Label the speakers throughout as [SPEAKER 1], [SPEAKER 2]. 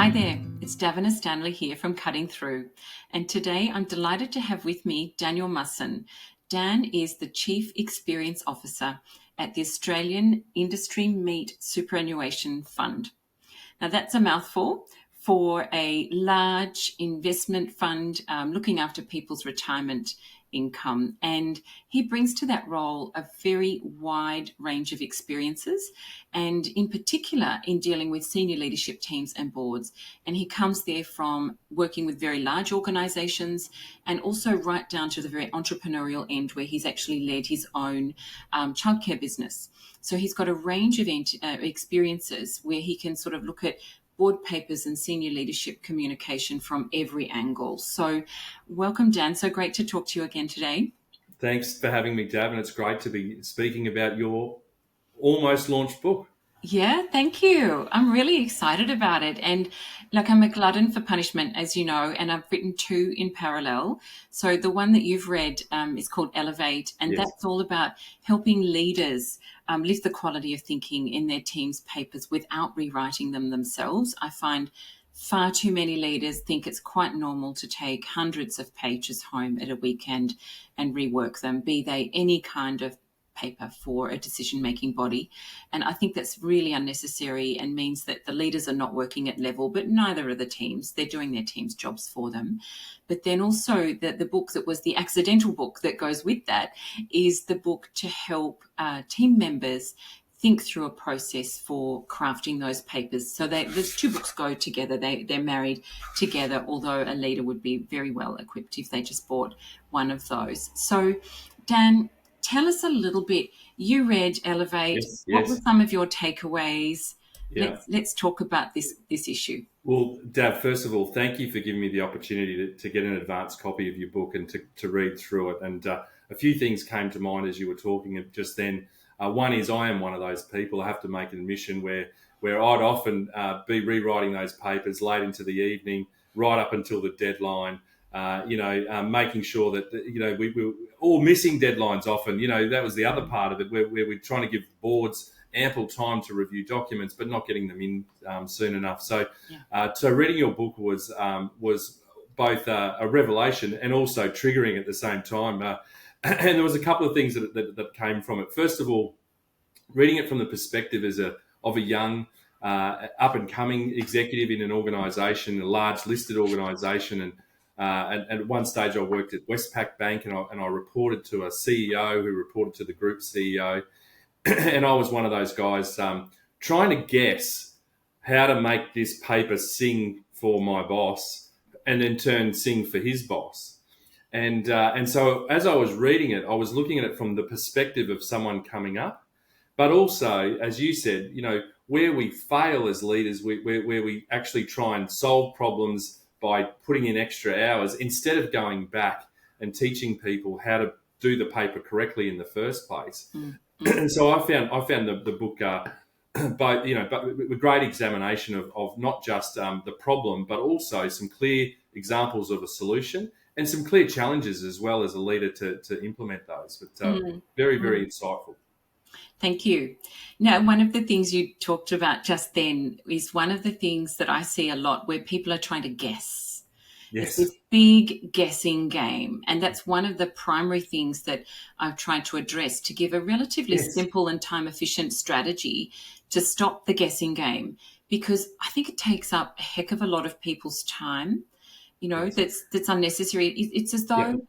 [SPEAKER 1] Hi there, it's Davina Stanley here from Cutting Through, and today I'm delighted to have with me Daniel Musson. Dan is the Chief Experience Officer at the Australian Industry Meat Superannuation Fund. Now that's a mouthful for a large investment fund looking after people's retirement income. And he brings to that role a very wide range of experiences, and in particular in dealing with senior leadership teams and boards. And he comes there from working with very large organizations and also right down to the very entrepreneurial end where he's actually led his own childcare business. So he's got a range of experiences where he can sort of look at board papers and senior leadership communication from every angle. So welcome, Dan. So great to talk to you again today.
[SPEAKER 2] Thanks for having me, Dav, and it's great to be speaking about your almost launched book.
[SPEAKER 1] Yeah, thank you. I'm really excited about it. And like, I'm a glutton for punishment, as you know, and I've written two in parallel. So the one that you've read is called Elevate, and
[SPEAKER 2] Yes.
[SPEAKER 1] that's all about helping leaders lift the quality of thinking in their team's papers without rewriting them themselves. I find far too many leaders think it's quite normal to take hundreds of pages home at a weekend and rework them, be they any kind of paper for a decision-making body. And I think that's really unnecessary and means that the leaders are not working at level, but neither are the teams. They're doing their team's jobs for them. But then also the book that was the accidental book that goes with that is the book to help team members think through a process for crafting those papers. So those two books go together. They're married together, although a leader would be very well equipped if they just bought one of those. So, Dan, tell us a little bit. You read Elevate.
[SPEAKER 2] Yes.
[SPEAKER 1] What were some of your takeaways?
[SPEAKER 2] Yeah.
[SPEAKER 1] Let's talk about this issue.
[SPEAKER 2] Well, Dav, first of all, thank you for giving me the opportunity to get an advanced copy of your book and to read through it. And a few things came to mind as you were talking just then. One is I am one of those people. I have to make an admission where I'd often be rewriting those papers late into the evening, right up until the deadline. Making sure that, we were all missing deadlines often. That was the other part of it where we're trying to give boards ample time to review documents, but not getting them in soon enough. So reading your book was both a revelation and also triggering at the same time. And there was a couple of things that came from it. First of all, reading it from the perspective of a young, up-and-coming executive in an organisation, a large listed organisation, and at one stage I worked at Westpac Bank and I reported to a CEO who reported to the group CEO. And I was one of those guys trying to guess how to make this paper sing for my boss and in turn sing for his boss. And so as I was reading it, I was looking at it from the perspective of someone coming up, but also, as you said, where we fail as leaders, where we actually try and solve problems by putting in extra hours instead of going back and teaching people how to do the paper correctly in the first place. Mm-hmm. And so I found the book but a great examination of not just the problem, but also some clear examples of a solution and some clear challenges as well as a leader to implement those. But very, very insightful.
[SPEAKER 1] Thank you. Now, one of the things you talked about just then is one of the things that I see a lot where people are trying to guess.
[SPEAKER 2] Yes.
[SPEAKER 1] It's this big guessing game. And that's one of the primary things that I've tried to address to give a relatively simple and time-efficient strategy to stop the guessing game, because I think it takes up a heck of a lot of people's time, that's unnecessary. It's as though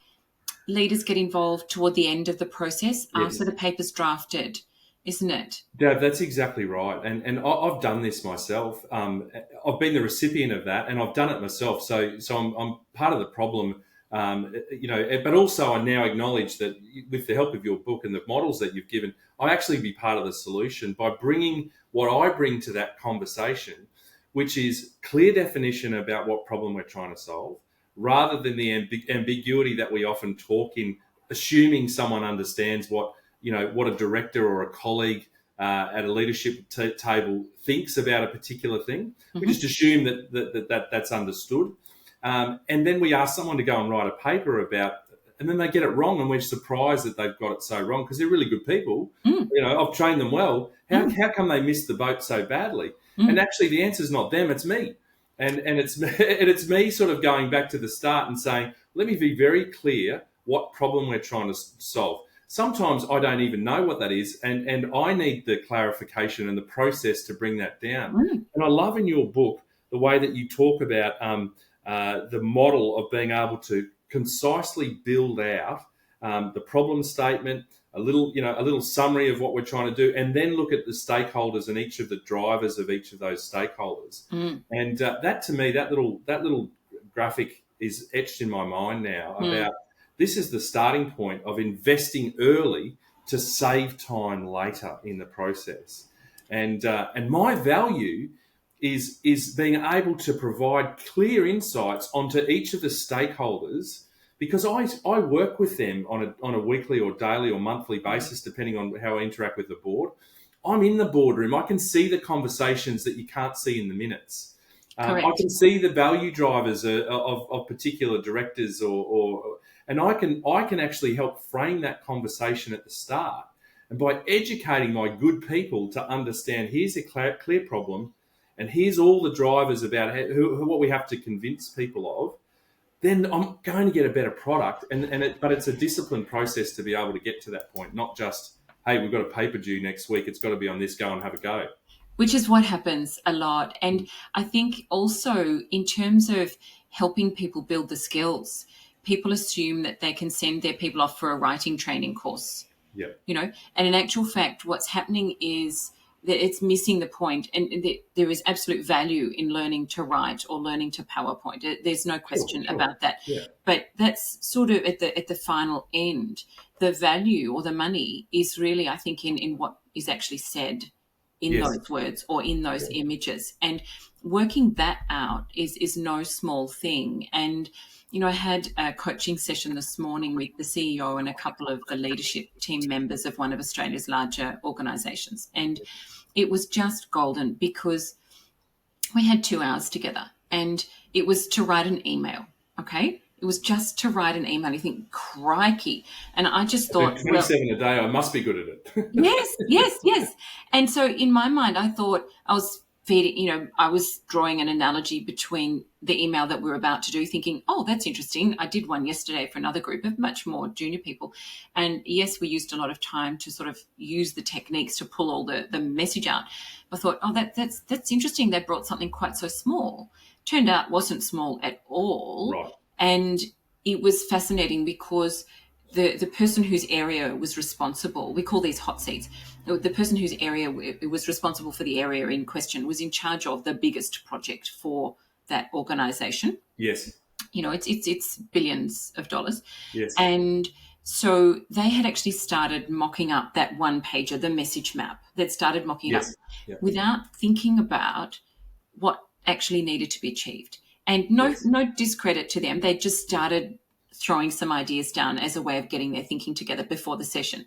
[SPEAKER 1] leaders get involved toward the end of the process after the paper's drafted, isn't it?
[SPEAKER 2] Dave, that's exactly right. And I've done this myself. I've been the recipient of that and I've done it myself. So I'm part of the problem, but also I now acknowledge that with the help of your book and the models that you've given, I'll actually be part of the solution by bringing what I bring to that conversation, which is clear definition about what problem we're trying to solve, rather than the ambiguity that we often talk in, assuming someone understands what a director or a colleague at a leadership table thinks about a particular thing. Mm-hmm. We just assume that's understood. And then we ask someone to go and write a paper about, and then they get it wrong, and we're surprised that they've got it so wrong because they're really good people. I've trained them well. How come they missed the boat so badly? And actually the answer is not them, it's me. and it's me sort of going back to the start and saying, let me be very clear what problem we're trying to solve. Sometimes I don't even know what that is, and I need the clarification and the process to bring that down. And I love in your book the way that you talk about the model of being able to concisely build out the problem statement, a little summary of what we're trying to do, and then look at the stakeholders and each of the drivers of each of those stakeholders. And that to me, that little graphic is etched in my mind now about this is the starting point of investing early to save time later in the process. And my value is being able to provide clear insights onto each of the stakeholders, because I work with them on a weekly or daily or monthly basis, depending on how I interact with the board. I'm in the boardroom. I can see the conversations that you can't see in the minutes. I can see the value drivers of particular directors, and I can actually help frame that conversation at the start. And by educating my good people to understand, here's a clear problem, and here's all the drivers about what we have to convince people of, then I'm going to get a better product. But it's a disciplined process to be able to get to that point, not just, hey, we've got a paper due next week, it's got to be on this, go and have a go.
[SPEAKER 1] Which is what happens a lot. And I think also in terms of helping people build the skills, people assume that they can send their people off for a writing training course.
[SPEAKER 2] Yeah.
[SPEAKER 1] And in actual fact, what's happening is that it's missing the point, and there is absolute value in learning to write or learning to PowerPoint. There's no question about that.
[SPEAKER 2] Yeah.
[SPEAKER 1] But that's sort of at the final end. The value or the money is really, I think, in what is actually said in those words or in those images. And working that out is no small thing. And I had a coaching session this morning with the CEO and a couple of the leadership team members of one of Australia's larger organisations. And it was just golden, because we had 2 hours together, and it was to write an email, okay? It was just to write an email. You think, crikey. And I just thought,
[SPEAKER 2] 27 a day, I must be good at it.
[SPEAKER 1] Yes. And so in my mind, I thought I was I was drawing an analogy between the email that we were about to do, thinking, oh, that's interesting. I did one yesterday for another group of much more junior people. And yes, we used a lot of time to sort of use the techniques to pull all the message out. I thought, oh, that's interesting. They brought something quite so small. Turned out it wasn't small at all.
[SPEAKER 2] Right.
[SPEAKER 1] And it was fascinating because the person whose area was responsible, we call these hot seats, the person whose area was responsible for the area in question was in charge of the biggest project for that organisation.
[SPEAKER 2] Yes.
[SPEAKER 1] It's billions of dollars.
[SPEAKER 2] Yes.
[SPEAKER 1] And so they had actually started mocking up that one pager, the message map. They'd started mocking it up without thinking about what actually needed to be achieved. And no discredit to them. They just started throwing some ideas down as a way of getting their thinking together before the session.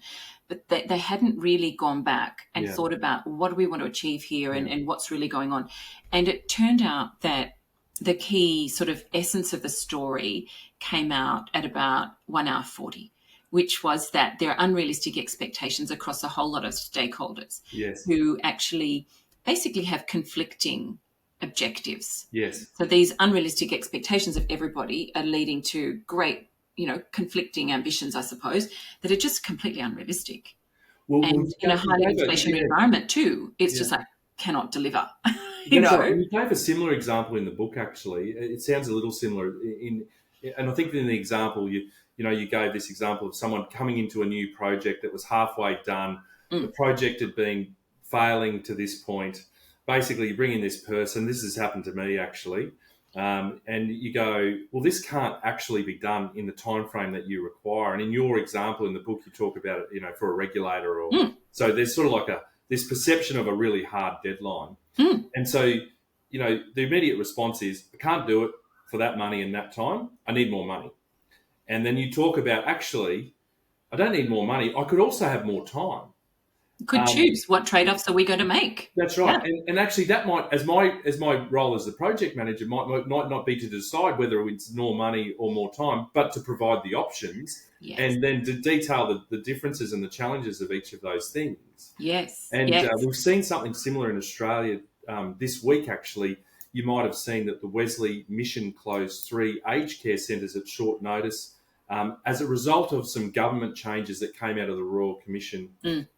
[SPEAKER 1] But they hadn't really gone back and thought about what do we want to achieve here and what's really going on. And it turned out that the key sort of essence of the story came out at about 1 hour 40, which was that there are unrealistic expectations across a whole lot of stakeholders who actually basically have conflicting objectives.
[SPEAKER 2] Yes.
[SPEAKER 1] So these unrealistic expectations of everybody are leading to great, conflicting ambitions, I suppose, that are just completely unrealistic. And in a highly inflationary environment too, it's just like cannot deliver. You
[SPEAKER 2] gave a similar example in the book. Actually, it sounds a little similar and I think in the example you gave this example of someone coming into a new project that was halfway done. The project had been failing to this point. Basically, you bring in this person. This has happened to me, actually. And you go, well, this can't actually be done in the time frame that you require. And in your example in the book, you talk about it, for a regulator. So there's sort of like this perception of a really hard deadline. And so, the immediate response is, I can't do it for that money in that time. I need more money. And then you talk about, actually, I don't need more money. I could also have more time.
[SPEAKER 1] Could choose what trade-offs are we going to make.
[SPEAKER 2] That's right. Yeah. And actually that might, as my role as the project manager, might not be to decide whether it's more money or more time, but to provide the options and then to detail the differences and the challenges of each of those things.
[SPEAKER 1] Yes.
[SPEAKER 2] And we've seen something similar in Australia this week, actually. you might have seen that the Wesley Mission closed 3 aged care centres at short notice as a result of some government changes that came out of the Royal Commission,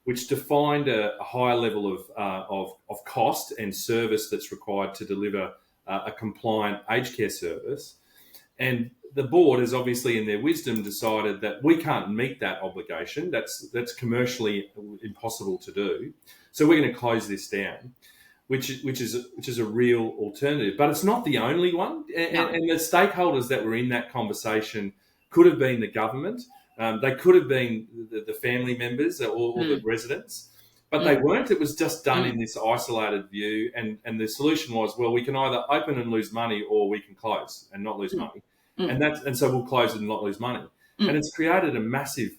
[SPEAKER 2] which defined a higher level of cost and service that's required to deliver a compliant aged care service. And the board has obviously, in their wisdom, decided that we can't meet that obligation. That's commercially impossible to do. So we're going to close this down, which is a real alternative. But it's not the only one. And the stakeholders that were in that conversation could have been the government. They could have been the family members or the residents. But they weren't. It was just done in this isolated view. And the solution was, well, we can either open and lose money or we can close and not lose money. And so we'll close it and not lose money. And it's created a massive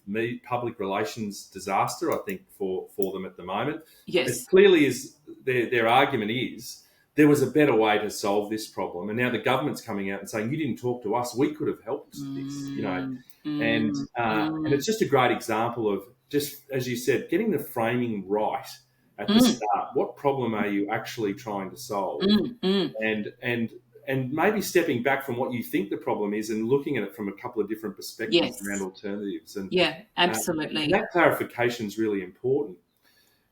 [SPEAKER 2] public relations disaster, I think, for them at the moment.
[SPEAKER 1] Yes.
[SPEAKER 2] As clearly as their argument is, there was a better way to solve this problem. And now the government's coming out and saying, you didn't talk to us, we could have helped this, And it's just a great example of, just as you said, getting the framing right at the start. What problem are you actually trying to solve? And maybe stepping back from what you think the problem is and looking at it from a couple of different perspectives around alternatives. And
[SPEAKER 1] absolutely.
[SPEAKER 2] And that clarification is really important.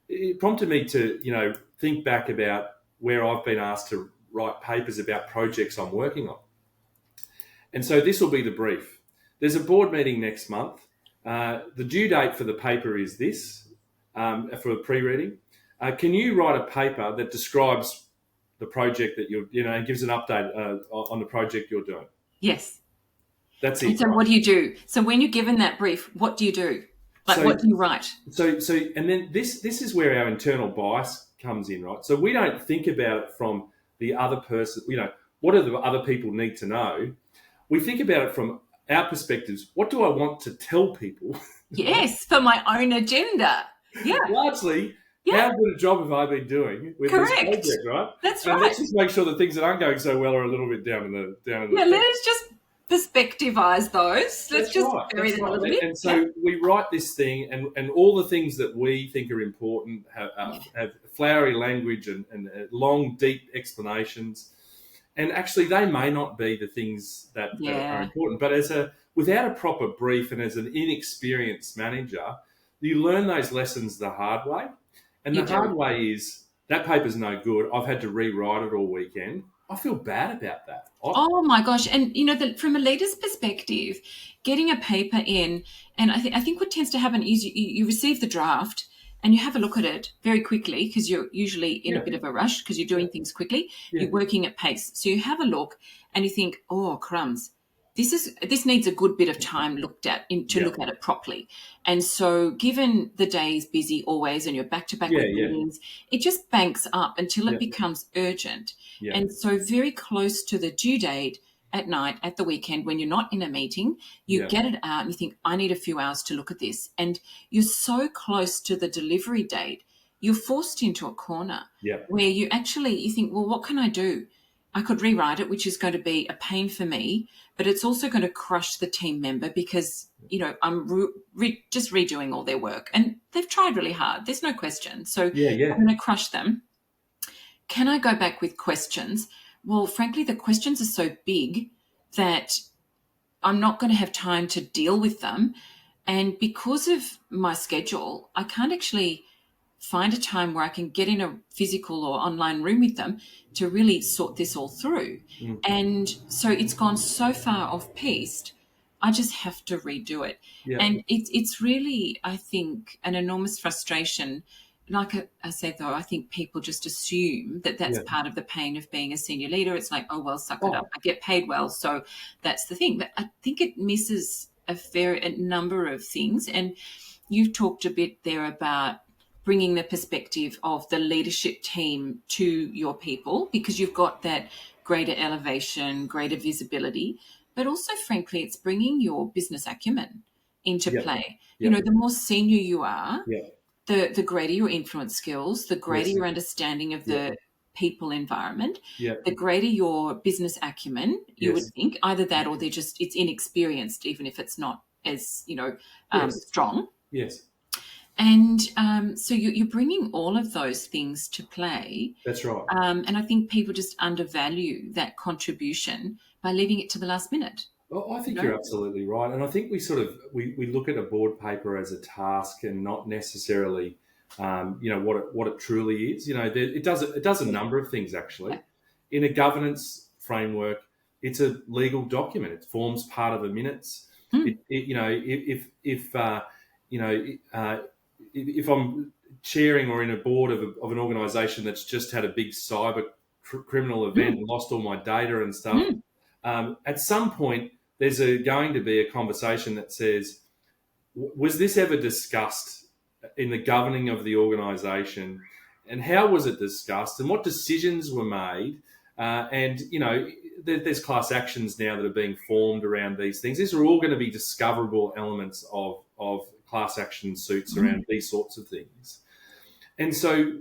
[SPEAKER 2] It prompted me to, think back about where I've been asked to write papers about projects I'm working on. And so this will be the brief. There's a board meeting next month. The due date for the paper is this, for a pre-reading. Can you write a paper that describes the project that and gives an update on the project you're doing?
[SPEAKER 1] Yes.
[SPEAKER 2] That's it.
[SPEAKER 1] And so what do you do? So when you're given that brief, what do you do? What do you write?
[SPEAKER 2] So and then this is where our internal bias comes in, right? So we don't think about it from the other person, what do the other people need to know? We think about it from our perspectives. What do I want to tell people?
[SPEAKER 1] Yes, for my own agenda. Yeah.
[SPEAKER 2] Largely, how good a job have I been doing with this project, right?
[SPEAKER 1] That's
[SPEAKER 2] and
[SPEAKER 1] right.
[SPEAKER 2] Let's just make sure that things that aren't going so well are a little bit down in the
[SPEAKER 1] let us just perspectivise those. Let's just bury them a little bit.
[SPEAKER 2] And so we write this thing, and all the things that we think are important have flowery language and long, deep explanations. And actually, they may not be the things that are important. But without a proper brief and as an inexperienced manager, you learn those lessons the hard way. And the hard way is that paper's no good. I've had to rewrite it all weekend. I feel bad about that.
[SPEAKER 1] Oh my gosh! And from a leader's perspective, getting a paper in, and I think what tends to happen is you receive the draft and you have a look at it very quickly because you're usually in a bit of a rush because you're doing things quickly. Yeah. You're working at pace, so you have a look and you think, oh crumbs. This needs a good bit of time looked at to look at it properly. And so given the day is busy always and you're back-to-back with meetings, it just banks up until it becomes urgent. Yeah. And so very close to the due date at night, at the weekend, when you're not in a meeting, you get it out and you think, I need a few hours to look at this. And you're so close to the delivery date, you're forced into a corner where you think, well, what can I do? I could rewrite it, which is going to be a pain for me, but it's also going to crush the team member because, I'm just redoing all their work and they've tried really hard. There's no question. So I'm going to crush them. Can I go back with questions? Well, frankly, the questions are so big that I'm not going to have time to deal with them. And because of my schedule, I can't actually find a time where I can get in a physical or online room with them to really sort this all through. And so it's gone so far off-piste, I just have to redo it. And it's really, I think, an enormous frustration. Like I said, though, I think people just assume that that's part of the pain of being a senior leader. It's like, oh, well, suck it up. I get paid well, so that's the thing. But I think it misses a number of things. And you talked a bit there about bringing the perspective of the leadership team to your people because you've got that greater elevation, greater visibility, but also, frankly, it's bringing your business acumen into play. The more senior you are, the greater your influence skills, the greater your understanding of the people environment, the greater your business acumen, you would think. Either that or it's inexperienced, even if it's not as, strong.
[SPEAKER 2] Yes.
[SPEAKER 1] And so you're bringing all of those things to play.
[SPEAKER 2] That's right.
[SPEAKER 1] And I think people just undervalue that contribution by leaving it to the last minute.
[SPEAKER 2] Well, I
[SPEAKER 1] You
[SPEAKER 2] think
[SPEAKER 1] know?
[SPEAKER 2] you're absolutely right, and I think we sort of we look at a board paper as a task and not necessarily, what it truly is. It does a
[SPEAKER 1] Yeah.
[SPEAKER 2] number of things actually.
[SPEAKER 1] Yeah.
[SPEAKER 2] In a governance framework, it's a legal document. It forms part of the minutes.
[SPEAKER 1] Mm,
[SPEAKER 2] It you know if I'm chairing or in a board of an organisation that's just had a big cyber criminal event
[SPEAKER 1] mm,
[SPEAKER 2] and lost all my data and stuff,
[SPEAKER 1] mm.
[SPEAKER 2] at some point there's going to be a conversation that says, was this ever discussed in the governing of the organisation, and how was it discussed, and what decisions were made? And there's class actions now that are being formed around these things. These are all going to be discoverable elements of class action suits around these sorts of things. And so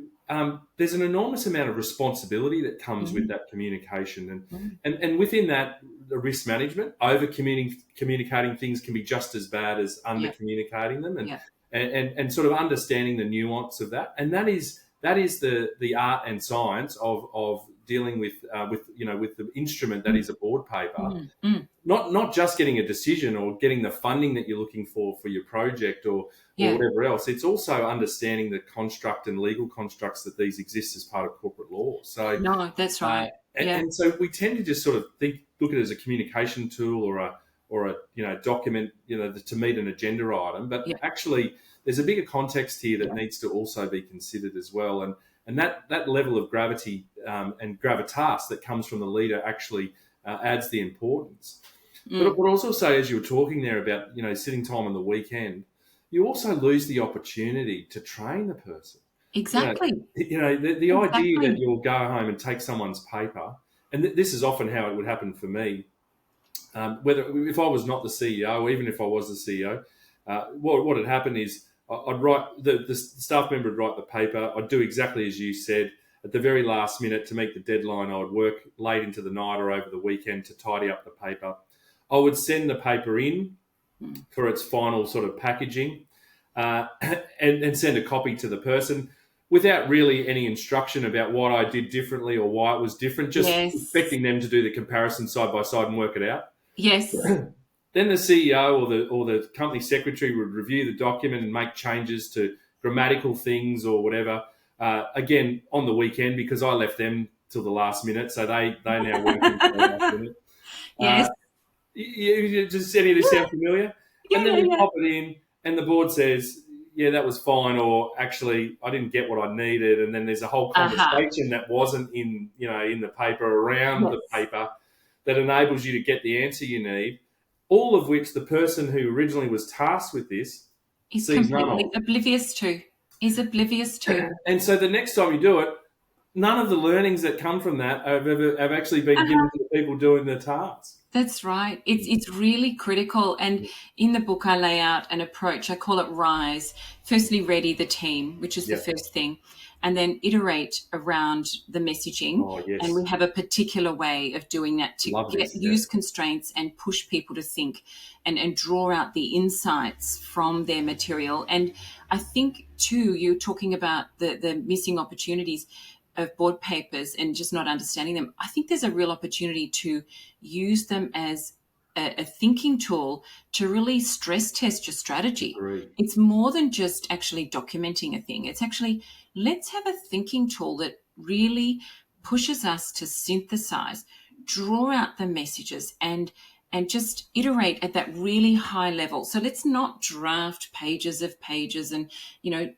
[SPEAKER 2] there's an enormous amount of responsibility that comes with that communication. And within that, the risk management, over communicating things can be just as bad as under
[SPEAKER 1] Yeah.
[SPEAKER 2] communicating them,
[SPEAKER 1] Yeah.
[SPEAKER 2] and sort of understanding the nuance of that. And that is the art and science of dealing with the instrument that is a board paper.
[SPEAKER 1] Mm, mm.
[SPEAKER 2] Not just getting a decision or getting the funding that you're looking for your project or
[SPEAKER 1] Yeah.
[SPEAKER 2] whatever else. It's also understanding the construct and legal constructs that these exist as part of corporate law. So
[SPEAKER 1] No, that's right. Yeah.
[SPEAKER 2] and so we tend to just sort of look at it as a communication tool or a document to meet an agenda item. But
[SPEAKER 1] Yeah.
[SPEAKER 2] actually, there's a bigger context here that needs to also be considered as well. And that level of gravity and gravitas that comes from the leader actually adds the importance. But what I also say, as you were talking there about sitting time on the weekend, you also lose the opportunity to train the person.
[SPEAKER 1] Exactly.
[SPEAKER 2] The idea
[SPEAKER 1] Exactly.
[SPEAKER 2] that you'll go home and take someone's paper, and this is often how it would happen for me. Whether if I was not the CEO, or even if I was the CEO, what had happened is I'd write the staff member would write the paper. I'd do exactly as you said. At the very last minute to meet the deadline, I would work late into the night or over the weekend to tidy up the paper. I would send the paper in for its final sort of packaging, and send a copy to the person without really any instruction about what I did differently or why it was different, just
[SPEAKER 1] Yes.
[SPEAKER 2] expecting them to do the comparison side by side and work it out.
[SPEAKER 1] Yes.
[SPEAKER 2] Then the CEO or the company secretary would review the document and make changes to grammatical things or whatever. Again, on the weekend, because I left them till the last minute, so they now work until the last minute.
[SPEAKER 1] Yes.
[SPEAKER 2] Does any of this sound familiar?
[SPEAKER 1] Yeah,
[SPEAKER 2] And then
[SPEAKER 1] yeah,
[SPEAKER 2] we
[SPEAKER 1] yeah.
[SPEAKER 2] pop it in, and the board says, "Yeah, that was fine," or "Actually, I didn't get what I needed." And then there's a whole conversation that wasn't in the paper around the paper that enables you to get the answer you need. All of which the person who originally was tasked with this
[SPEAKER 1] He's
[SPEAKER 2] sees none
[SPEAKER 1] completely
[SPEAKER 2] of.
[SPEAKER 1] oblivious to. He's oblivious to.
[SPEAKER 2] And so the next time you do it, none of the learnings that come from that have actually been given to the people doing the task.
[SPEAKER 1] That's right. It's really critical. And in the book, I lay out an approach. I call it RISE. Firstly, ready the team, which is the first thing, and then iterate around the messaging.
[SPEAKER 2] Oh, yes.
[SPEAKER 1] And we have a particular way of doing that to use constraints and push people to think and draw out the insights from their material. And I think, too, you're talking about the missing opportunities of board papers and just not understanding them. I think there's a real opportunity to use them as a thinking tool to really stress test your strategy.
[SPEAKER 2] Agreed.
[SPEAKER 1] It's more than just actually documenting a thing. It's actually, let's have a thinking tool that really pushes us to synthesize, draw out the messages and just iterate at that really high level. So let's not draft pages of pages and,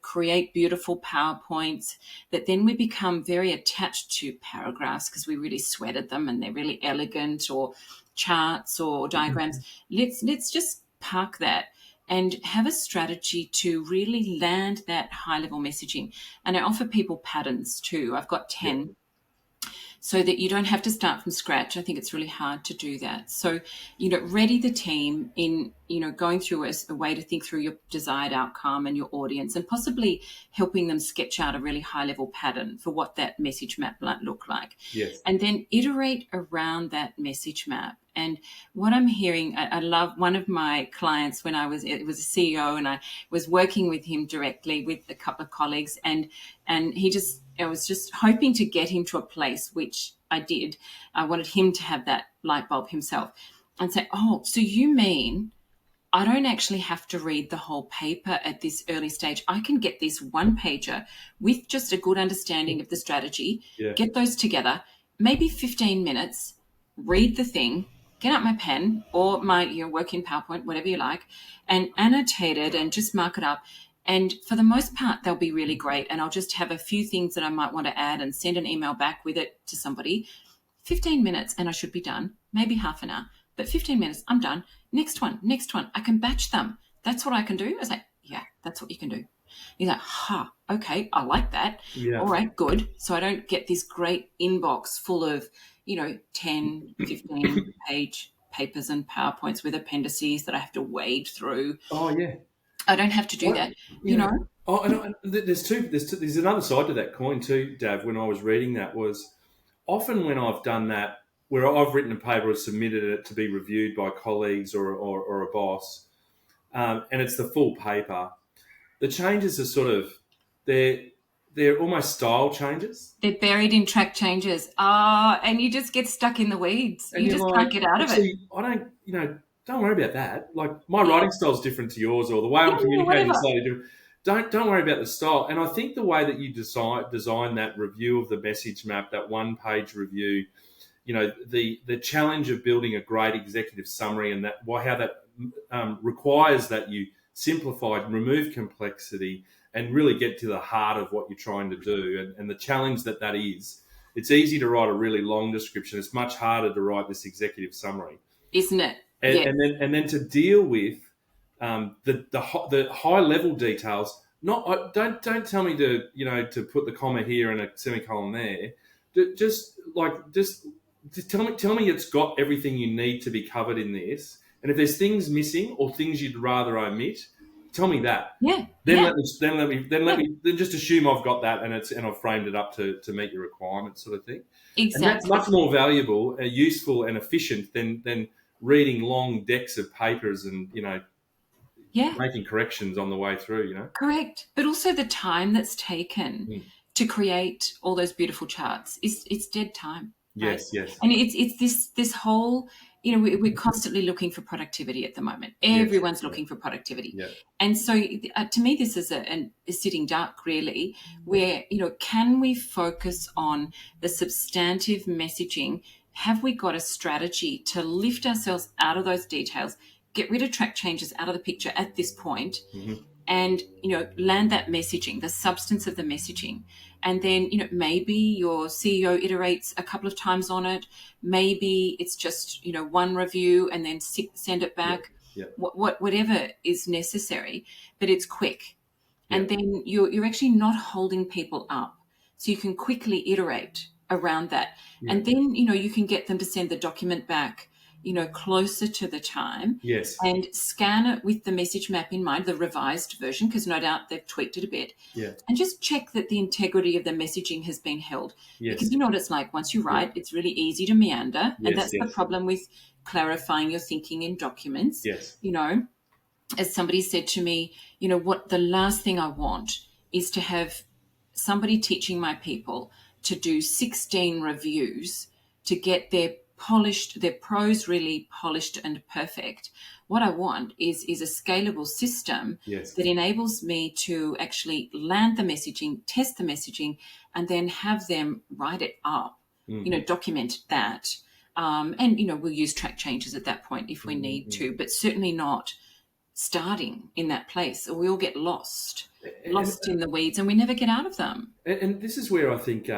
[SPEAKER 1] create beautiful PowerPoints that then we become very attached to paragraphs because we really sweated them and they're really elegant, or charts or diagrams. Let's just park that and have a strategy to really land that high level messaging. And I offer people patterns too. I've got 10. So that you don't have to start from scratch. I think it's really hard to do that. So, ready the team in, going through a way to think through your desired outcome and your audience, and possibly helping them sketch out a really high level pattern for what that message map might look like.
[SPEAKER 2] Yes.
[SPEAKER 1] And then iterate around that message map And what I'm hearing, I love one of my clients when it was a CEO, and I was working with him directly with a couple of colleagues, and I was just hoping to get him to a place, which I did. I wanted him to have that light bulb himself and say, oh, so you mean I don't actually have to read the whole paper at this early stage. I can get this one pager with just a good understanding of the strategy,
[SPEAKER 2] Yeah.
[SPEAKER 1] get those together, maybe 15 minutes, read the thing, get out my pen or my work in PowerPoint, whatever you like, and annotate it and just mark it up. And for the most part, they'll be really great. And I'll just have a few things that I might want to add and send an email back with it to somebody. 15 minutes and I should be done, maybe half an hour, but 15 minutes, I'm done. Next one. I can batch them. That's what I can do. I was like, yeah, that's what you can do. He's like, okay, I like that.
[SPEAKER 2] Yeah.
[SPEAKER 1] All right, good. So I don't get this great inbox full of, 10, 15 page papers and PowerPoints with appendices that I have to wade through.
[SPEAKER 2] Oh, yeah.
[SPEAKER 1] I don't have to do that, you know.
[SPEAKER 2] Oh, and there's another side to that coin too, Dav. When I was reading that, was often when I've done that, where I've written a paper or submitted it to be reviewed by colleagues or a boss, and it's the full paper, the changes are sort of they're almost style changes.
[SPEAKER 1] They're buried in track changes. And you just get stuck in the weeds.
[SPEAKER 2] And
[SPEAKER 1] you just can't get out of it.
[SPEAKER 2] I don't worry about that. Like my writing style is different to yours, or the way I'm communicating is slightly different. Don't worry about the style. And I think the way that you design that review of the message map, that one-page review, the challenge of building a great executive summary, and how that requires that you simplify, remove complexity, and really get to the heart of what you're trying to do. And the challenge that is, it's easy to write a really long description. It's much harder to write this executive summary,
[SPEAKER 1] isn't it?
[SPEAKER 2] And then to deal with the high level details. Don't tell me to put the comma here and a semicolon there. Just tell me it's got everything you need to be covered in this. And if there's things missing or things you'd rather omit, tell me that.
[SPEAKER 1] Yeah.
[SPEAKER 2] Then just assume I've got that and I've framed it up to meet your requirements, sort of thing.
[SPEAKER 1] Exactly.
[SPEAKER 2] And that's much more valuable, useful, and efficient than reading long decks of papers and making corrections on the way through.
[SPEAKER 1] Correct, but also the time that's taken to create all those beautiful charts it's dead time. Right?
[SPEAKER 2] Yes.
[SPEAKER 1] And it's this whole, we're constantly looking for productivity at the moment. Everyone's looking for productivity.
[SPEAKER 2] Yeah.
[SPEAKER 1] And so to me, this is a sitting duck, really, where, can we focus on the substantive messaging? Have we got a strategy to lift ourselves out of those details, get rid of track changes out of the picture at this point, and, land that messaging, the substance of the messaging. And then, maybe your CEO iterates a couple of times on it. Maybe it's just, one review and then send it back.
[SPEAKER 2] Yeah.
[SPEAKER 1] Whatever is necessary, but it's quick. Yeah. And then you're actually not holding people up. So you can quickly iterate around that. Yeah. And then, you can get them to send the document back, closer to the time.
[SPEAKER 2] Yes.
[SPEAKER 1] And scan it with the message map in mind, the revised version, because no doubt they've tweaked it a bit.
[SPEAKER 2] Yeah.
[SPEAKER 1] And just check that the integrity of the messaging has been held.
[SPEAKER 2] Yes.
[SPEAKER 1] Because you know what it's like. Once you write, it's really easy to meander. And that's the problem with clarifying your thinking in documents.
[SPEAKER 2] Yes.
[SPEAKER 1] As somebody said to me, what the last thing I want is to have somebody teaching my people to do 16 reviews to get their prose really polished and perfect. What I want is a scalable system that enables me to actually land the messaging, test the messaging, and then have them write it up, document that. And, we'll use track changes at that point if we need to, but certainly not starting in that place, or we all get lost in the weeds, and we never get out of them.
[SPEAKER 2] And this is where I think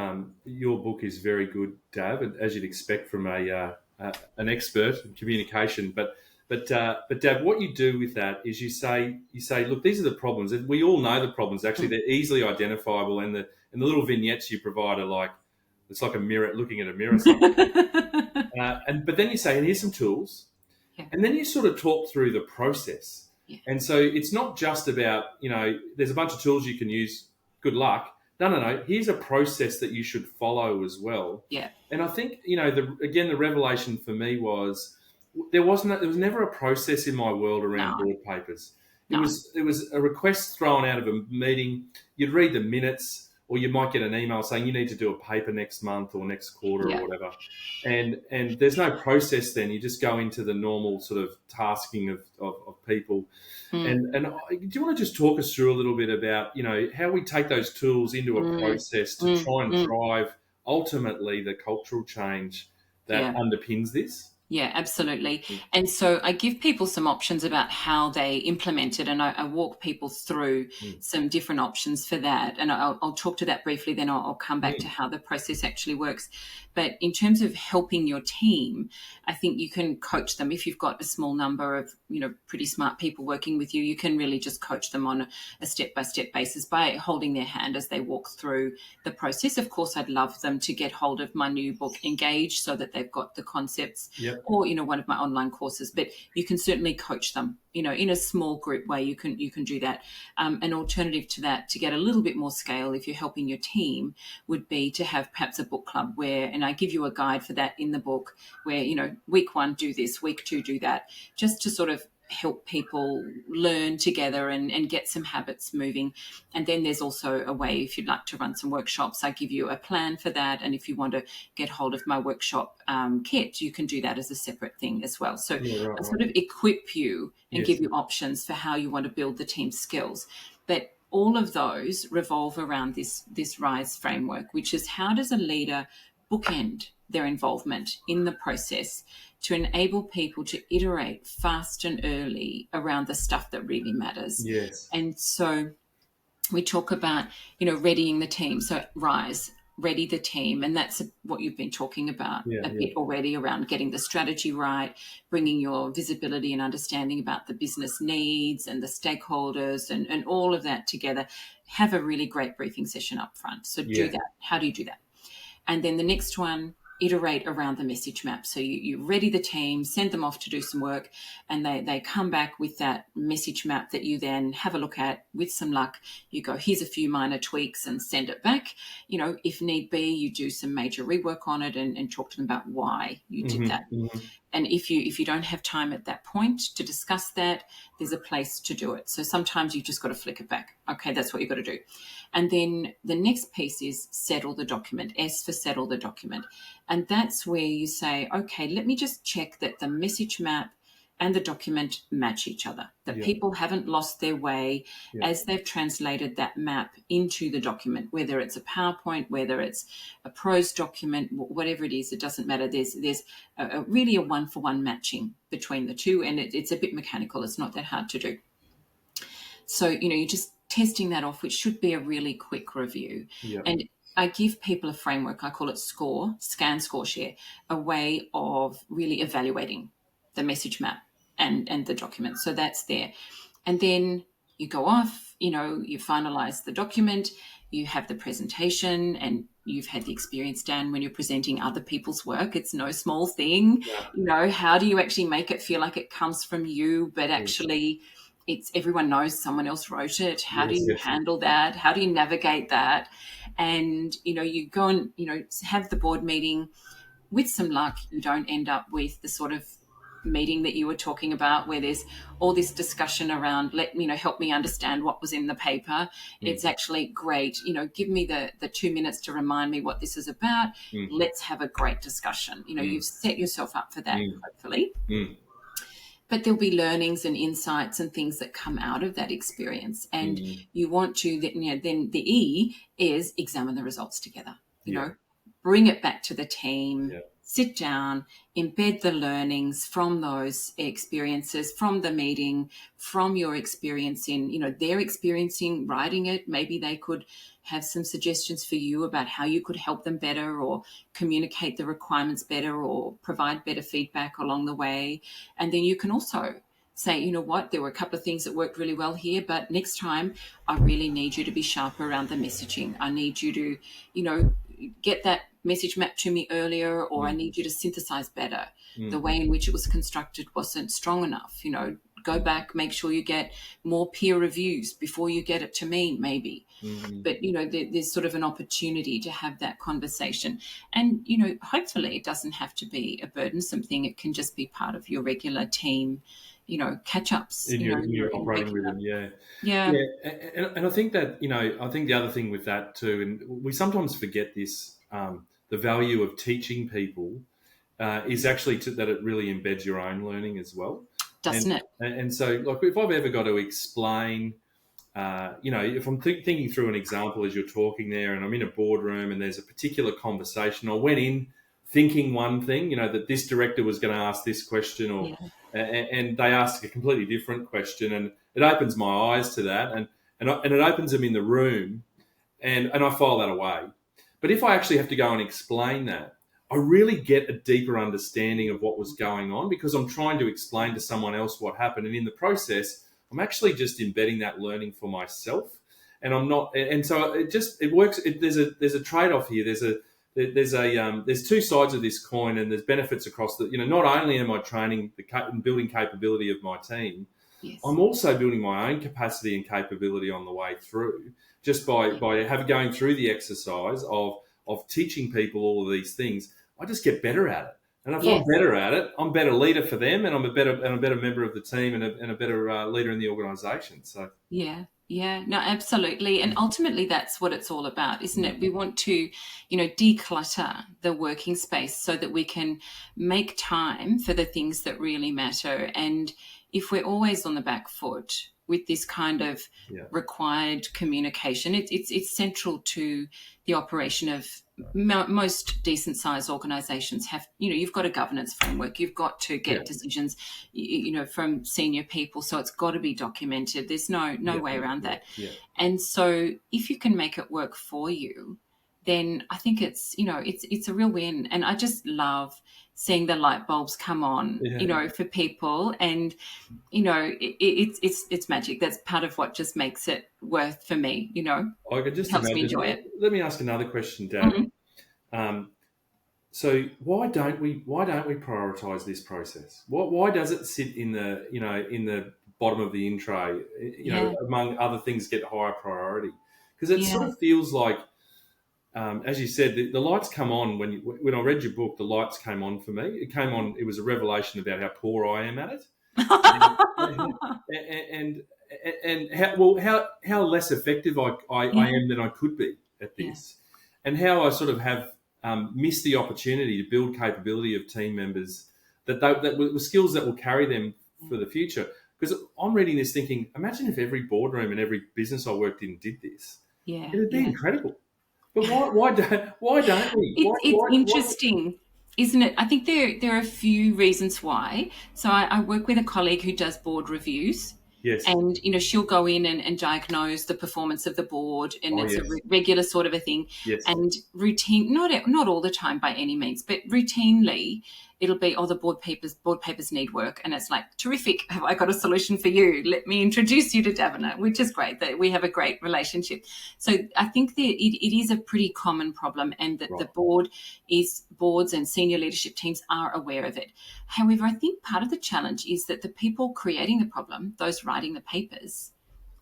[SPEAKER 2] your book is very good, Dav, as you'd expect from an expert in communication. But Dav, what you do with that is you say, look, these are the problems. We all know the problems. Actually, they're easily identifiable, and the little vignettes you provide are like, it's like a mirror, looking at a mirror. But then you say, and here's some tools, and then you sort of talk through the process.
[SPEAKER 1] Yeah.
[SPEAKER 2] And so it's not just about, there's a bunch of tools you can use. Good luck. No. Here's a process that you should follow as well.
[SPEAKER 1] Yeah.
[SPEAKER 2] And I think, the revelation for me was there was never a process in my world around
[SPEAKER 1] No,
[SPEAKER 2] board papers.
[SPEAKER 1] no.
[SPEAKER 2] It was a request thrown out of a meeting. You'd read the minutes, or you might get an email saying you need to do a paper next month or next quarter
[SPEAKER 1] Yeah.
[SPEAKER 2] or whatever. And there's no process then. You just go into the normal sort of tasking of people.
[SPEAKER 1] Mm,
[SPEAKER 2] And do you want to just talk us through a little bit about, how we take those tools into a
[SPEAKER 1] mm,
[SPEAKER 2] process to
[SPEAKER 1] mm,
[SPEAKER 2] try and
[SPEAKER 1] mm.
[SPEAKER 2] drive ultimately the cultural change that
[SPEAKER 1] Yeah.
[SPEAKER 2] underpins this?
[SPEAKER 1] Yeah, absolutely. And so I give people some options about how they implement it, and I walk people through
[SPEAKER 2] Mm.
[SPEAKER 1] some different options for that. And I'll talk to that briefly, then I'll come back to
[SPEAKER 2] Mm.
[SPEAKER 1] how the process actually works. But in terms of helping your team, I think you can coach them. If you've got a small number of, pretty smart people working with you, you can really just coach them on a step-by-step basis by holding their hand as they walk through the process. Of course, I'd love them to get hold of my new book, Engage, so that they've got the concepts,
[SPEAKER 2] Yep.
[SPEAKER 1] or one of my online courses. But you can certainly coach them, in a small group way. You can do that. An alternative to that, to get a little bit more scale, if you're helping your team, would be to have perhaps a book club where, and I give you a guide for that in the book, where week 1 do this, week 2 do that, just to sort of help people learn together and get some habits moving. And then there's also a way, if you'd like to run some workshops, I give you a plan for that. And if you want to get hold of my workshop kit, you can do that as a separate thing as well. So
[SPEAKER 2] Yeah,
[SPEAKER 1] I
[SPEAKER 2] right,
[SPEAKER 1] sort
[SPEAKER 2] right.
[SPEAKER 1] of equip you and
[SPEAKER 2] Yes.
[SPEAKER 1] give you options for how you want to build the team skills. But all of those revolve around this RISE framework, which is, how does a leader bookend their involvement in the process to enable people to iterate fast and early around the stuff that really matters.
[SPEAKER 2] Yes.
[SPEAKER 1] And so we talk about, readying the team. So RISE, ready the team. And that's what you've been talking about
[SPEAKER 2] Yeah,
[SPEAKER 1] a
[SPEAKER 2] yeah.
[SPEAKER 1] bit already, around getting the strategy right, bringing your visibility and understanding about the business needs and the stakeholders and all of that together. Have a really great briefing session up front. So do
[SPEAKER 2] Yeah.
[SPEAKER 1] that. How do you do that? And then the next one, iterate around the message map. So you ready the team, send them off to do some work, and they come back with that message map that you then have a look at. With some luck, you go, here's a few minor tweaks, and send it back. If need be, you do some major rework on it and talk to them about why you did that.
[SPEAKER 2] Mm-hmm.
[SPEAKER 1] And if you don't have time at that point to discuss that, there's a place to do it. So sometimes you've just got to flick it back. Okay, that's what you've got to do. And then the next piece is settle the document. S for settle the document. And that's where you say, okay, let me just check that the message map and the document match each other, that
[SPEAKER 2] Yeah.
[SPEAKER 1] people haven't lost their way
[SPEAKER 2] Yeah.
[SPEAKER 1] as they've translated that map into the document, whether it's a PowerPoint, whether it's a prose document, whatever it is, it doesn't matter. There's really a one-for-one matching between the two, and it's a bit mechanical. It's not that hard to do. So, you're just testing that off, which should be a really quick review.
[SPEAKER 2] Yeah.
[SPEAKER 1] And I give people a framework. I call it SCORE, Scan, Score, Share, a way of really evaluating the message map and the document. So that's there. And then you go off, you finalize the document, you have the presentation, and you've had the experience, Dan, when you're presenting other people's work. It's no small thing.
[SPEAKER 2] Yeah.
[SPEAKER 1] How do you actually make it feel like it comes from you, but actually it's everyone knows someone else wrote it? How do
[SPEAKER 2] Yes,
[SPEAKER 1] you
[SPEAKER 2] yes.
[SPEAKER 1] handle that? How do you navigate that? And, you go and, have the board meeting. With some luck, you don't end up with the sort of meeting that you were talking about, where there's all this discussion around, help me understand what was in the paper. It's actually great. Give me the 2 minutes to remind me what this is about. Let's have a great discussion. You've set yourself up for that, hopefully. But there'll be learnings and insights and things that come out of that experience. And you want to, then the E is examine the results together, bring it back to the team, sit down, embed the learnings from those experiences, from the meeting, from your experience in, their experiencing writing it. Maybe they could have some suggestions for you about how you could help them better, or communicate the requirements better, or provide better feedback along the way. And then you can also say, you know what, there were a couple of things that worked really well here, but next time I really need you to be sharper around the messaging. I need you to, get that message map to me earlier, or I need you to synthesize better. The way in which it was constructed wasn't strong enough. go back, make sure you get more peer reviews before you get it to me, maybe.
[SPEAKER 2] Mm.
[SPEAKER 1] But, there's sort of an opportunity to have that conversation. And, hopefully it doesn't have to be a burdensome thing. It can just be part of your regular team, catch-ups,
[SPEAKER 2] In your
[SPEAKER 1] in
[SPEAKER 2] operating
[SPEAKER 1] regular.
[SPEAKER 2] rhythm, yeah.
[SPEAKER 1] Yeah.
[SPEAKER 2] Yeah, and I think that, I think the other thing with that too, and we sometimes forget this, the value of teaching people is actually that it really embeds your own learning as well.
[SPEAKER 1] Doesn't it?
[SPEAKER 2] And so, like, if I've ever got to explain, if I'm thinking through an example as you're talking there, and I'm in a boardroom and there's a particular conversation, I went in thinking one thing, that this director was going to ask this question, or
[SPEAKER 1] Yeah.
[SPEAKER 2] and they ask a completely different question, and it opens my eyes to that, and it opens them in the room, and I file that away. But if I actually have to go and explain that, I really get a deeper understanding of what was going on, because I'm trying to explain to someone else what happened, and in the process, I'm actually just embedding that learning for myself, and I'm not. And so it works. There's a trade off here. There's two sides of this coin, and there's benefits across the. Not only am I training and building capability of my team,
[SPEAKER 1] Yes.
[SPEAKER 2] I'm also building my own capacity and capability on the way through, just by going through the exercise of teaching people all of these things. I just get better at it. And if I'm better at it, I'm a better leader for them, and I'm a better member of the team, and a better leader in the organisation. So
[SPEAKER 1] yeah, no, absolutely, and ultimately that's what it's all about, isn't it? We want to, declutter the working space so that we can make time for the things that really matter. And if we're always on the back foot with this kind of required communication, it's central to the operation of most decent sized organizations. You've got a governance framework, you've got to get decisions from senior people, so it's got to be documented. There's no way around that. And so if you can make it work for you, then I think it's a real win. And I just love seeing the light bulbs come on for people, and it's magic. That's part of what just makes it worth for me.
[SPEAKER 2] I could just
[SPEAKER 1] helps
[SPEAKER 2] imagine.
[SPEAKER 1] me enjoy it.
[SPEAKER 2] Let me ask another question, Dad. So why don't we prioritise this process? Why does it sit in the bottom of the in tray? Among other things, get higher priority, because it sort of feels like, as you said, the lights come on when I read your book. The lights came on for me. It came on. It was a revelation about how poor I am at it, and how less effective I am than I could be at this, and how I sort of have missed the opportunity to build capability of team members that were skills that will carry them for the future. Because I'm reading this thinking, imagine if every boardroom and every business I worked in did this. It'd be incredible. But why don't we?
[SPEAKER 1] It's interesting, isn't it? I think there are a few reasons why. So I work with a colleague who does board reviews.
[SPEAKER 2] Yes.
[SPEAKER 1] And, she'll go in and diagnose the performance of the board, and it's a regular sort of a thing.
[SPEAKER 2] Yes.
[SPEAKER 1] And routine, not all the time by any means, but routinely it'll be, the board papers need work. And it's like, terrific, have I got a solution for you? Let me introduce you to Davina, which is great. That we have a great relationship. So I think that it is a pretty common problem, and that the boards and senior leadership teams are aware of it. However, I think part of the challenge is that the people creating the problem, those writing the papers,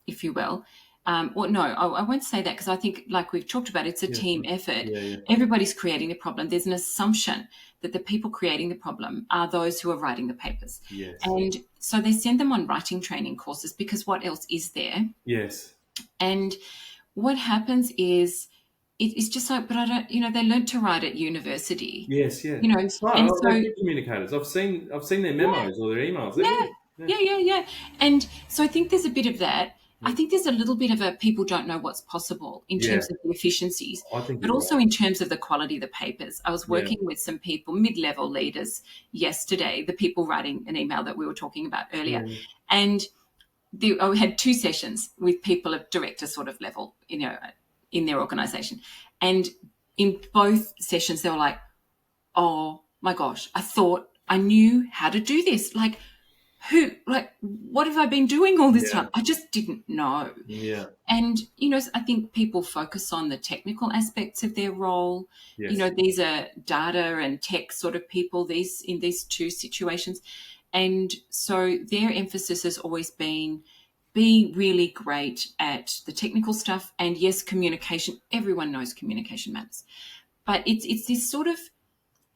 [SPEAKER 1] if you will, I won't say that, because I think, like we've talked about, it's a team effort. Everybody's creating the problem. There's an assumption that the people creating the problem are those who are writing the papers. And so they send them on writing training courses, because what else is there? And what happens is, it's just like, but I don't, they learned to write at university.
[SPEAKER 2] And so they're good communicators. I've seen their memos or their emails.
[SPEAKER 1] And so I think there's a bit of that. I think there's a little bit of a people don't know what's possible in terms of the efficiencies, but also in terms of the quality of the papers. I was working with some people, mid-level leaders yesterday, the people writing an email that we were talking about earlier. And we had 2 sessions with people of director sort of level, in their organisation. And in both sessions, they were like, oh my gosh, I thought I knew how to do this. Like, what have I been doing all this time? I just didn't know. And, I think people focus on the technical aspects of their role. These are data and tech sort of people, in these 2 situations. And so their emphasis has always been be really great at the technical stuff. And yes, communication, everyone knows communication matters. But it's this sort of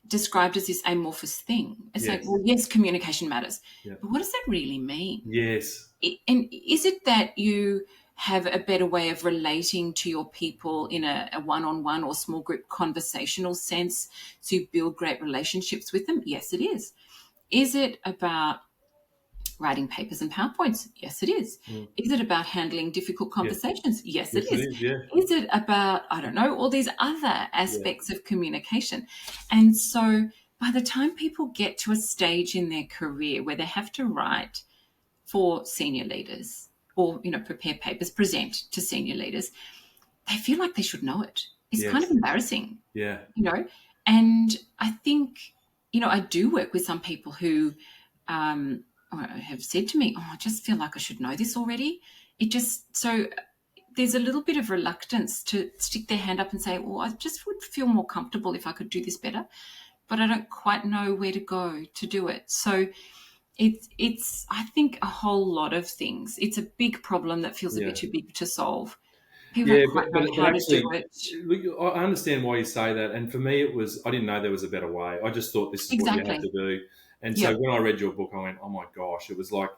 [SPEAKER 1] described as this amorphous thing. It's like,
[SPEAKER 2] Yes.
[SPEAKER 1] well, yes, communication matters.
[SPEAKER 2] Yeah.
[SPEAKER 1] But what does that really mean?
[SPEAKER 2] Yes.
[SPEAKER 1] And is it that you have a better way of relating to your people in a one-on-one or small group conversational sense to build great relationships with them? Yes, it is. Is it about writing papers and PowerPoints? Yes, it is. Is it about handling difficult conversations? Yes, it
[SPEAKER 2] Yes, it
[SPEAKER 1] is.
[SPEAKER 2] is. Yeah.
[SPEAKER 1] Is it about, I don't know, all these other aspects of communication? And so by the time people get to a stage in their career where they have to write for senior leaders or, prepare papers, present to senior leaders, they feel like they should know it. It's kind of
[SPEAKER 2] Yes.
[SPEAKER 1] embarrassing,
[SPEAKER 2] Yeah.
[SPEAKER 1] And I think, I do work with some people who have said to me, I just feel like I should know this already. So there's a little bit of reluctance to stick their hand up and say, well, I just would feel more comfortable if I could do this better, but I don't quite know where to go to do it. So it's I think a whole lot of things. It's a big problem that feels a bit too big to solve. People don't quite know how to do it.
[SPEAKER 2] Look, I understand why you say that. And for me, I didn't know there was a better way. I just thought this is what you had to do. And so when I read your book, I went, oh my gosh, it was like,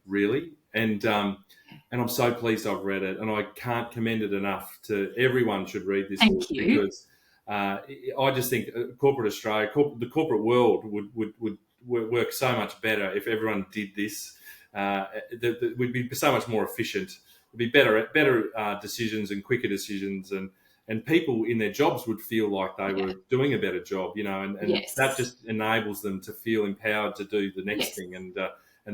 [SPEAKER 2] really? And I'm so pleased I've read it. And I can't commend it enough to everyone should read this book.
[SPEAKER 1] Thank you.
[SPEAKER 2] Because I just think corporate Australia, the corporate world would work so much better if everyone did this. We'd be so much more efficient. It'd be better decisions and quicker decisions, and people in their jobs would feel like they were doing a better job, and that just enables them to feel empowered to do the next thing, and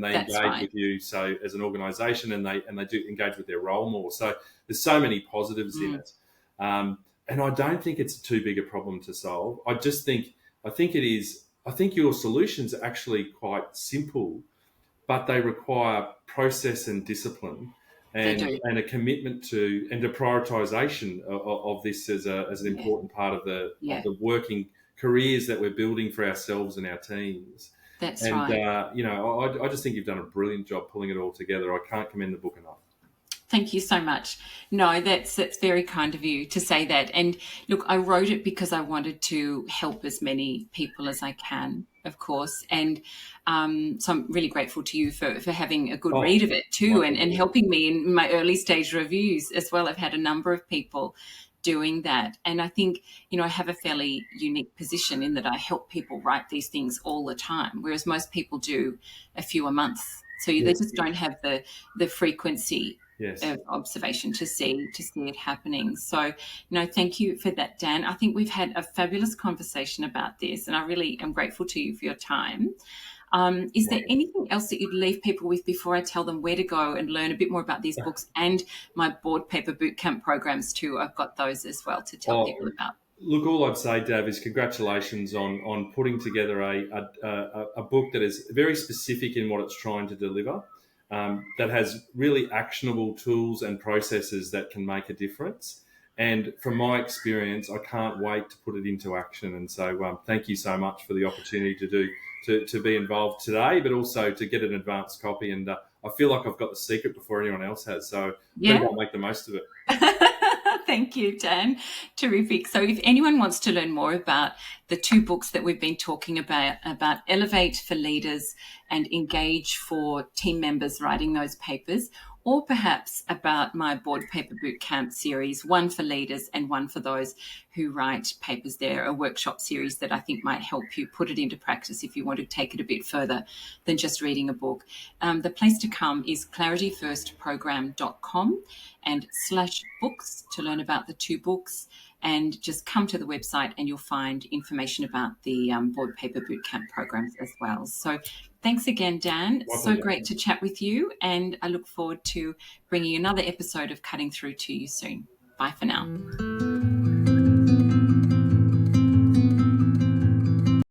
[SPEAKER 2] they engage with you so as an organisation, and they do engage with their role more. So there's so many positives in it, and I don't think it's too big a problem to solve. I think it is. I think your solutions are actually quite simple, but they require process and discipline. And a commitment to and a prioritisation of this as an important part of the working careers that we're building for ourselves and our teams.
[SPEAKER 1] That's right.
[SPEAKER 2] I just think you've done a brilliant job pulling it all together. I can't commend the book enough.
[SPEAKER 1] Thank you so much. No, that's very kind of you to say that. And look, I wrote it because I wanted to help as many people as I can, of course. And so I'm really grateful to you for having a good read of it too, and helping me in my early stage reviews as well. I've had a number of people doing that. And I think, I have a fairly unique position in that I help people write these things all the time, whereas most people do a few a month. So they just don't have the frequency of observation to see it happening. So, thank you for that, Dan. I think we've had a fabulous conversation about this, and I really am grateful to you for your time. Is there anything else that you'd leave people with before I tell them where to go and learn a bit more about these books and my Board Paper Bootcamp programs too? I've got those as well to tell people about.
[SPEAKER 2] Look, all I'd say, Dav, is congratulations on putting together a book that is very specific in what it's trying to deliver, that has really actionable tools and processes that can make a difference. And from my experience, I can't wait to put it into action. And so thank you so much for the opportunity to be involved today, but also to get an advanced copy. And I feel like I've got the secret before anyone else has. So I'll make the most of it.
[SPEAKER 1] Thank you, Dan. Terrific. So if anyone wants to learn more about the two books that we've been talking about Elevate for leaders and Engage for team members writing those papers, or perhaps about my Board Paper Bootcamp series, one for leaders and one for those who write papers, there, a workshop series that I think might help you put it into practice if you want to take it a bit further than just reading a book. The place to come is clarityfirstprogram.com and /books to learn about the two books, and just come to the website and you'll find information about the Board Paper Bootcamp programs as well. So thanks again, Dan. So great to chat with you, and I look forward to bringing another episode of Cutting Through to you soon. Bye for now.